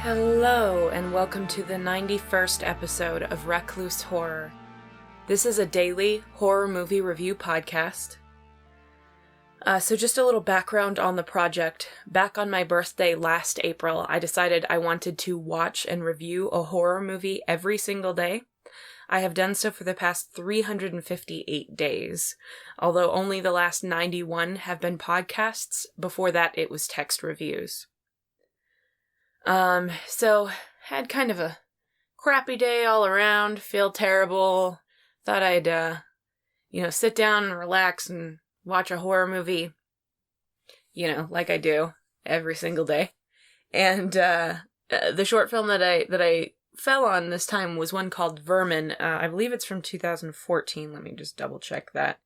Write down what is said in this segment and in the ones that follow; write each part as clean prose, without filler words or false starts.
Hello, and welcome to the 91st episode of Recluse Horror. This is a daily horror movie review podcast. So just a little background on the project. Back on my birthday last April, I decided I wanted to watch and review a horror movie every single day. I have done so for the past 358 days, although only the last 91 have been podcasts. Before that, it was text reviews. So had kind of a crappy day all around, feel terrible, thought I'd, sit down and relax and watch a horror movie, like I do every single day. And, the short film that I fell on this time was one called Vermin. I believe it's from 2014. Let me just double check that.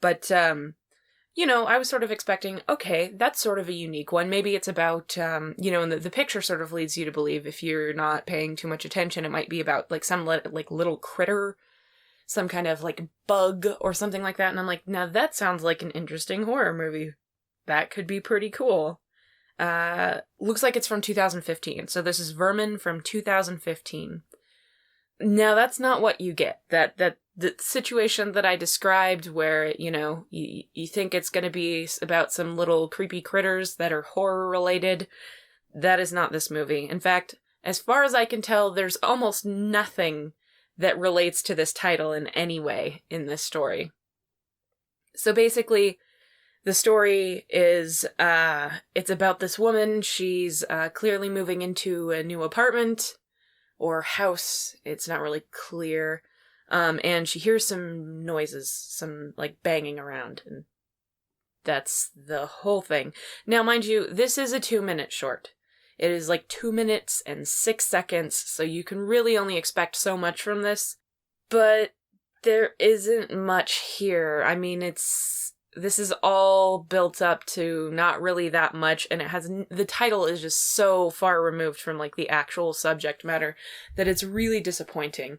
But, I was sort of expecting, okay, that's sort of a unique one. Maybe it's about, and the picture sort of leads you to believe, if you're not paying too much attention, it might be about, some, little critter, some kind of, bug or something like that. And I'm like, now that sounds like an interesting horror movie. That could be pretty cool. Looks like it's from 2015. So this is Vermin from 2015. Now, that's not what you get. The situation that I described where, you think it's going to be about some little creepy critters that are horror-related, that is not this movie. In fact, as far as I can tell, there's almost nothing that relates to this title in any way in this story. So basically, the story is, it's about this woman. She's clearly moving into a new apartment or house. It's not really clear. And she hears some noises, some, banging around, and that's the whole thing. Now, mind you, this is a 2-minute short. It is 2 minutes and 6 seconds, so you can really only expect so much from this, but there isn't much here. I mean, this is all built up to not really that much, and the title is just so far removed from, the actual subject matter that it's really disappointing.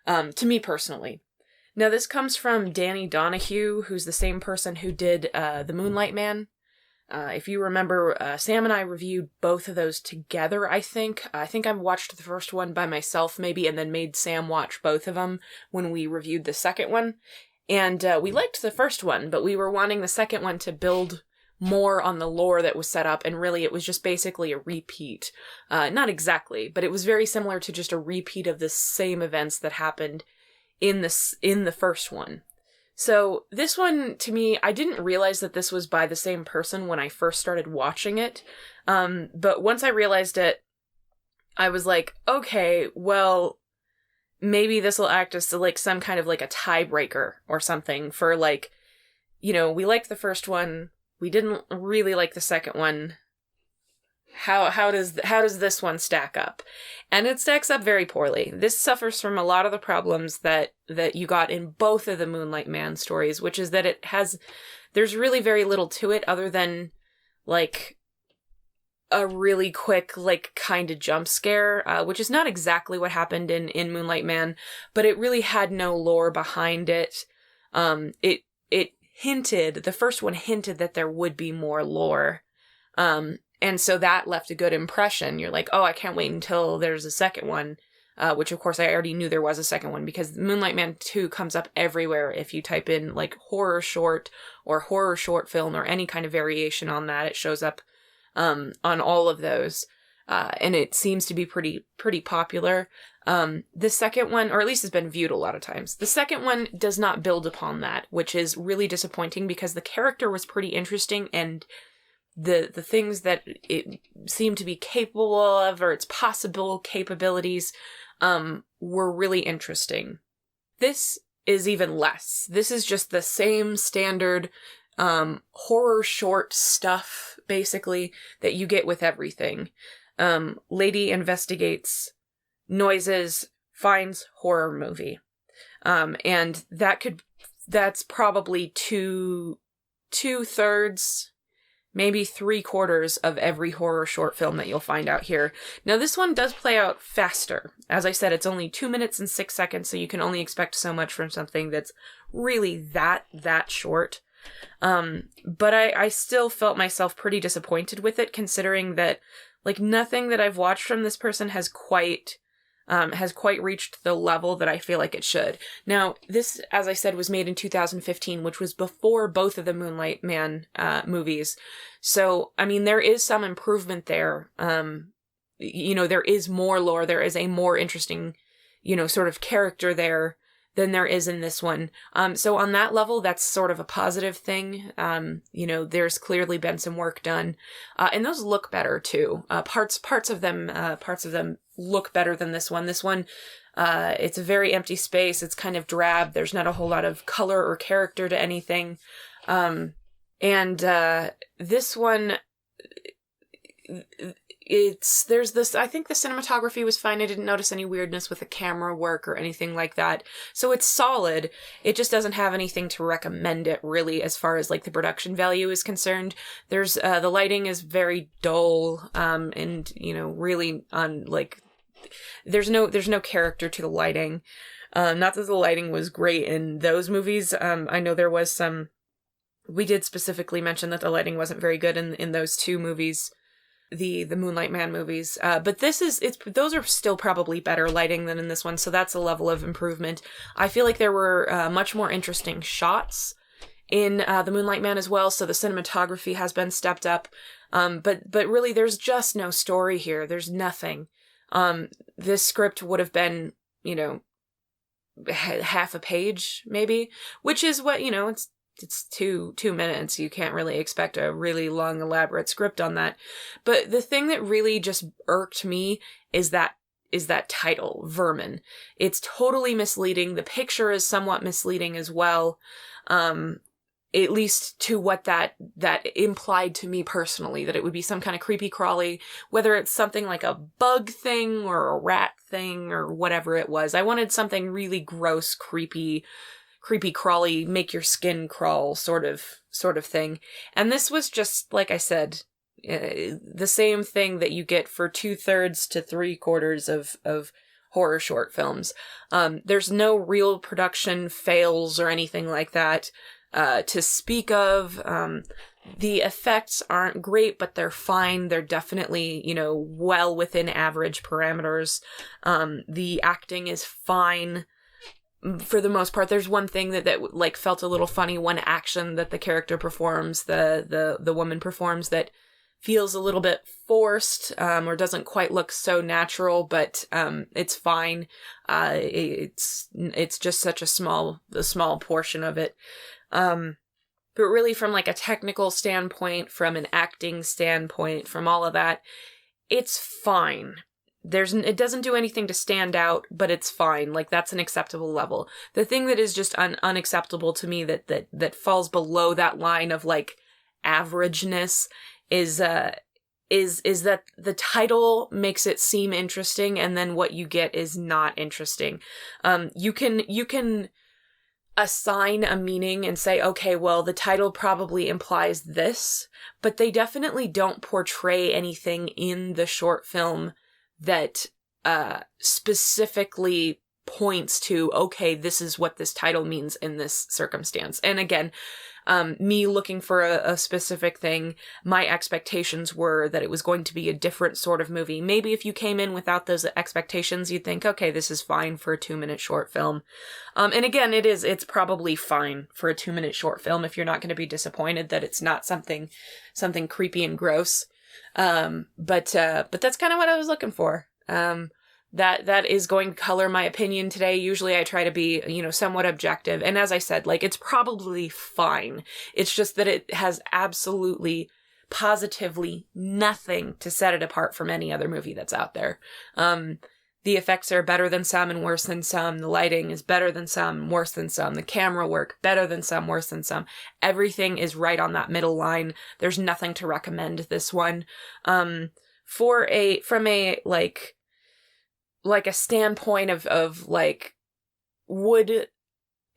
To me personally. Now, this comes from Danny Donahue, who's the same person who did the Moonlight Man. If you remember, Sam and I reviewed both of those together, I think. I think I watched the first one by myself, maybe, and then made Sam watch both of them when we reviewed the second one. And we liked the first one, but we were wanting the second one to build more on the lore that was set up, and really it was just basically a repeat. Not exactly, but it was very similar to just a repeat of the same events that happened in the first one. So this one, to me, I didn't realize that this was by the same person when I first started watching it. But once I realized it, I was like, okay, well, maybe this will act as some kind of a tiebreaker or something for we liked the first one. We didn't really like the second one. How does this one stack up? And it stacks up very poorly. This suffers from a lot of the problems that you got in both of the Moonlight Man stories, which is that there's really very little to it other than a really quick kind of jump scare, which is not exactly what happened in Moonlight Man, but it really had no lore behind it. The first one hinted that there would be more lore. And so that left a good impression. You're like, oh, I can't wait until there's a second one, which of course I already knew there was a second one because Moonlight Man 2 comes up everywhere. If you type in horror short or horror short film or any kind of variation on that, it shows up, on all of those. And it seems to be pretty popular. The second one, or at least has been viewed a lot of times. The second one does not build upon that, which is really disappointing because the character was pretty interesting and the things that it seemed to be capable of or its possible capabilities, were really interesting. This is even less. This is just the same standard, horror short stuff, basically, that you get with everything. Lady investigates noises, finds horror movie. And that's probably two-thirds, maybe 3/4 of every horror short film that you'll find out here. Now, this one does play out faster. As I said, it's only 2 minutes and 6 seconds, so you can only expect so much from something that's really that short. But I still felt myself pretty disappointed with it, considering that Like, nothing that I've watched from this person has quite reached the level that I feel like it should. Now, this, as I said, was made in 2015, which was before both of the Moonlight Man movies. So, I mean, there is some improvement there. There is more lore. There is a more interesting, sort of character there than there is in this one. So on that level, that's sort of a positive thing. There's clearly been some work done. And those look better too. Parts of them look better than this one. This one, it's a very empty space. It's kind of drab. There's not a whole lot of color or character to anything. This one, I think the cinematography was fine. I didn't notice any weirdness with the camera work or anything like that. So it's solid. It just doesn't have anything to recommend it really as far as like the production value is concerned. There's, the lighting is very dull, and, really there's no character to the lighting. Not that the lighting was great in those movies. I know there was we did specifically mention that the lighting wasn't very good in those two movies. The Moonlight Man movies. But those are still probably better lighting than in this one, so that's a level of improvement. I feel like there were much more interesting shots in the Moonlight Man as well, so the cinematography has been stepped up. But really, there's just no story here. There's nothing. This script would have been, half a page, maybe, which is what, it's 2 minutes. You can't really expect a really long, elaborate script on that. But the thing that really just irked me is that title, Vermin. It's totally misleading. The picture is somewhat misleading as well. At least to what that implied to me personally, that it would be some kind of creepy crawly, whether it's something like a bug thing or a rat thing or whatever it was. I wanted something really gross, creepy crawly, make your skin crawl sort of thing. And this was just, like I said, the same thing that you get for 2/3 to 3/4 of horror short films. There's no real production fails or anything like that to speak of. The effects aren't great, but they're fine. They're definitely, well within average parameters. The acting is fine. For the most part. There's one thing that like felt a little funny, one action that the character performs, the woman performs, that feels a little bit forced, or doesn't quite look so natural, but it's fine. It's just such a small portion of it. But really, from like a technical standpoint, from an acting standpoint, from all of that, it's fine. It doesn't do anything to stand out, but it's fine. Like, that's an acceptable level. The thing that is just unacceptable to me that falls below that line of like averageness is that the title makes it seem interesting, and then what you get is not interesting. You can assign a meaning and say, okay, well, the title probably implies this, but they definitely don't portray anything in the short film that specifically points to, okay, this is what this title means in this circumstance. And again, me looking for a specific thing, my expectations were that it was going to be a different sort of movie. Maybe if you came in without those expectations, you'd think, okay, this is fine for a 2-minute short film. And again, it's probably fine for a 2-minute short film if you're not going to be disappointed that it's not something creepy and gross. But that's kind of what I was looking for. That is going to color my opinion today. Usually I try to be, somewhat objective. And as I said, like, it's probably fine. It's just that it has absolutely, positively nothing to set it apart from any other movie that's out there. The effects are better than some and worse than some. The lighting is better than some, worse than some. The camera work, better than some, worse than some. Everything is right on that middle line. There's nothing to recommend this one. From a standpoint of like, would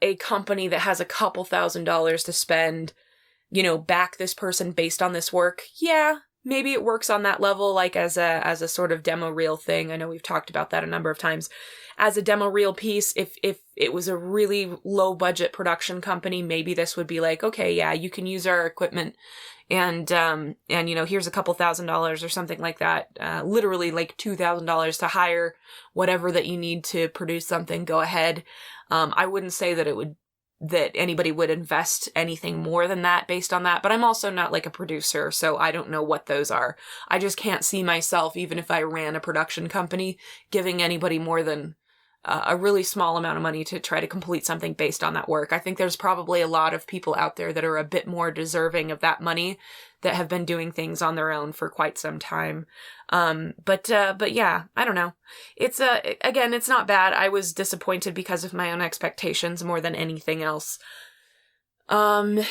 a company that has a couple $1,000s to spend, back this person based on this work? Yeah, maybe it works on that level, like as a sort of demo reel thing. I know we've talked about that a number of times. As a demo reel piece, if it was a really low budget production company, maybe this would be like, okay, yeah, you can use our equipment and here's a couple $1,000s or something like that. Literally like $2,000 to hire whatever that you need to produce something. Go ahead. I wouldn't say that anybody would invest anything more than that based on that, but I'm also not like a producer, so I don't know what those are. I just can't see myself, even if I ran a production company, giving anybody more than a really small amount of money to try to complete something based on that work. I think there's probably a lot of people out there that are a bit more deserving of that money that have been doing things on their own for quite some time. But yeah, I don't know. It's, again, it's not bad. I was disappointed because of my own expectations more than anything else. Yeah,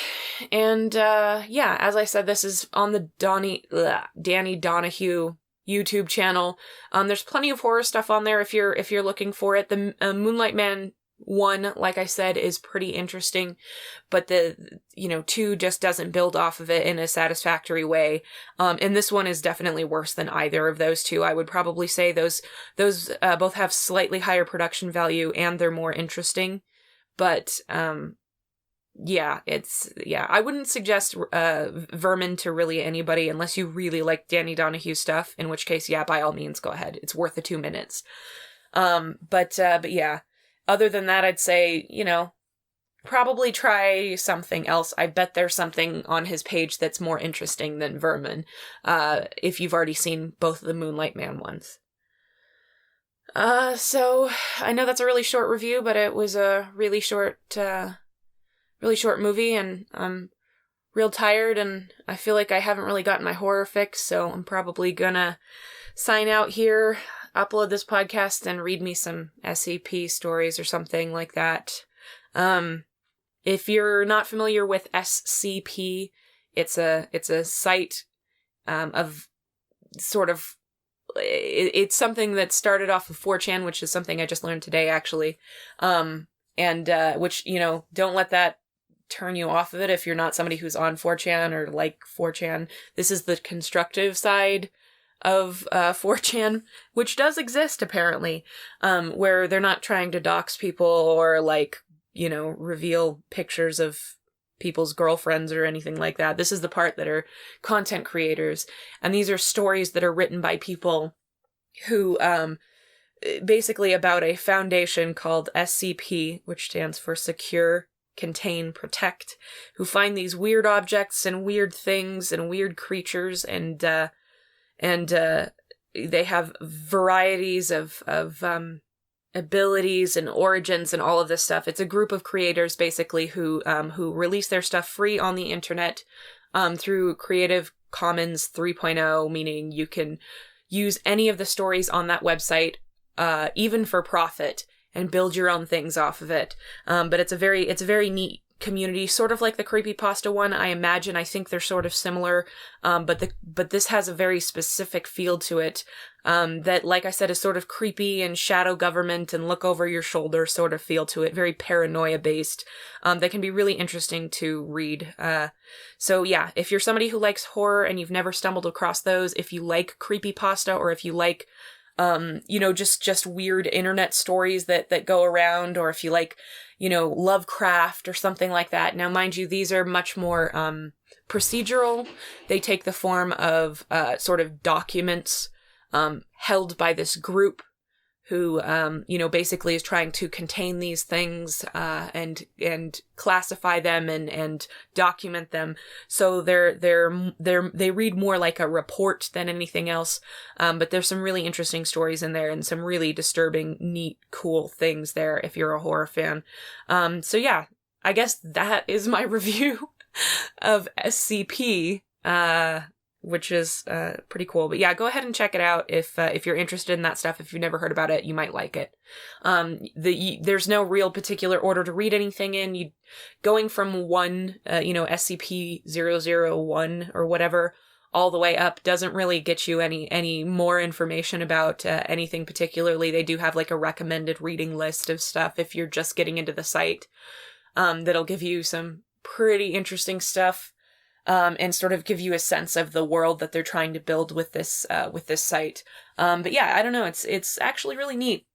as I said, this is on the Danny Donahue YouTube channel. There's plenty of horror stuff on there if you're looking for it. The Moonlight Man 1, like I said, is pretty interesting, but the 2 just doesn't build off of it in a satisfactory way. And this one is definitely worse than either of those two. I would probably say those both have slightly higher production value and they're more interesting, but I wouldn't suggest Vermin to really anybody unless you really like Danny Donahue stuff, in which case, yeah, by all means, go ahead. It's worth the 2 minutes. But yeah, other than that, I'd say, probably try something else. I bet there's something on his page that's more interesting than Vermin, if you've already seen both of the Moonlight Man ones. So I know that's a really short review, but it was a really short movie, and I'm real tired, and I feel like I haven't really gotten my horror fix, so I'm probably gonna sign out here, upload this podcast, and read me some SCP stories or something like that. If you're not familiar with SCP, it's a site of sort of, it's something that started off of 4chan, which is something I just learned today, actually. Which, don't let that turn you off of it if you're not somebody who's on 4chan or like 4chan. This is the constructive side of 4chan, which does exist apparently, where they're not trying to dox people or reveal pictures of people's girlfriends or anything like that. This is the part that are content creators, and these are stories that are written by people who basically about a foundation called SCP, which stands for Secure, Contain, Protect, who find these weird objects and weird things and weird creatures, and they have varieties of abilities and origins and all of this stuff. It's a group of creators basically who release their stuff free on the internet through Creative Commons 3.0, meaning you can use any of the stories on that website, even for profit, and build your own things off of it. But it's a very neat community, sort of like the creepypasta one, I imagine. I think they're sort of similar, but this has a very specific feel to it, that, like I said, is sort of creepy and shadow government and look over your shoulder sort of feel to it, very paranoia based, that can be really interesting to read. So yeah, if you're somebody who likes horror and you've never stumbled across those, if you like creepypasta, or if you like just weird internet stories that go around, or if you like, Lovecraft or something like that. Now, mind you, these are much more procedural. They take the form of sort of documents held by this group who, basically is trying to contain these things and classify them and document them. So they read more like a report than anything else. But there's some really interesting stories in there and some really disturbing, neat, cool things there if you're a horror fan. So yeah, I guess that is my review of SCP. Which is pretty cool. But yeah, go ahead and check it out if you're interested in that stuff. If you've never heard about it, you might like it. There's no real particular order to read anything in. Going from one, SCP-001 or whatever, all the way up doesn't really get you any more information about anything particularly. They do have like a recommended reading list of stuff if you're just getting into the site, that'll give you some pretty interesting stuff. and sort of give you a sense of the world that they're trying to build with this site. But yeah, I don't know, it's actually really neat.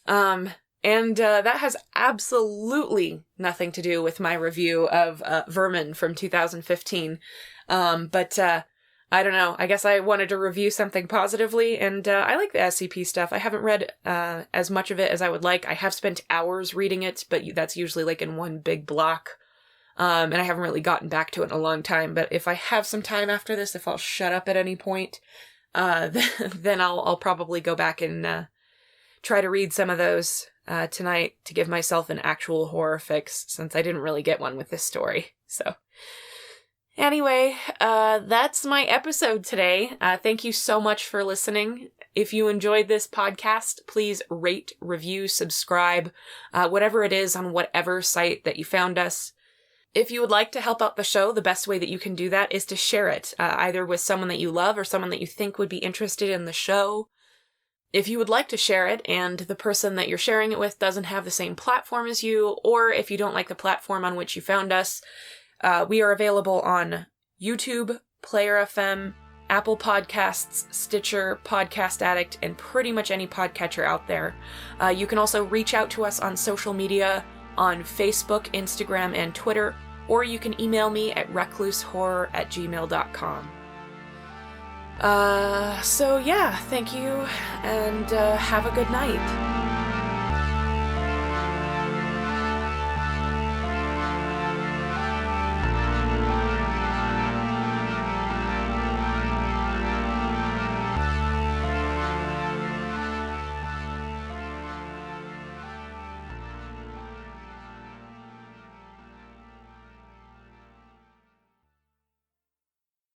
And that has absolutely nothing to do with my review of Vermin from 2015. But I don't know. I guess I wanted to review something positively, and I like the SCP stuff. I haven't read as much of it as I would like. I have spent hours reading it, but that's usually like in one big block. And I haven't really gotten back to it in a long time. But if I have some time after this, if I'll shut up at any point, then I'll probably go back and try to read some of those tonight to give myself an actual horror fix, since I didn't really get one with this story. So anyway, that's my episode today. Thank you so much for listening. If you enjoyed this podcast, please rate, review, subscribe, whatever it is on whatever site that you found us. If you would like to help out the show, the best way that you can do that is to share it, either with someone that you love or someone that you think would be interested in the show. If you would like to share it and the person that you're sharing it with doesn't have the same platform as you, or if you don't like the platform on which you found us, we are available on YouTube, Player FM, Apple Podcasts, Stitcher, Podcast Addict, and pretty much any podcatcher out there. You can also reach out to us on social media on Facebook, Instagram, and Twitter, or you can email me at reclusehorror@gmail.com. So yeah, thank you, and have a good night.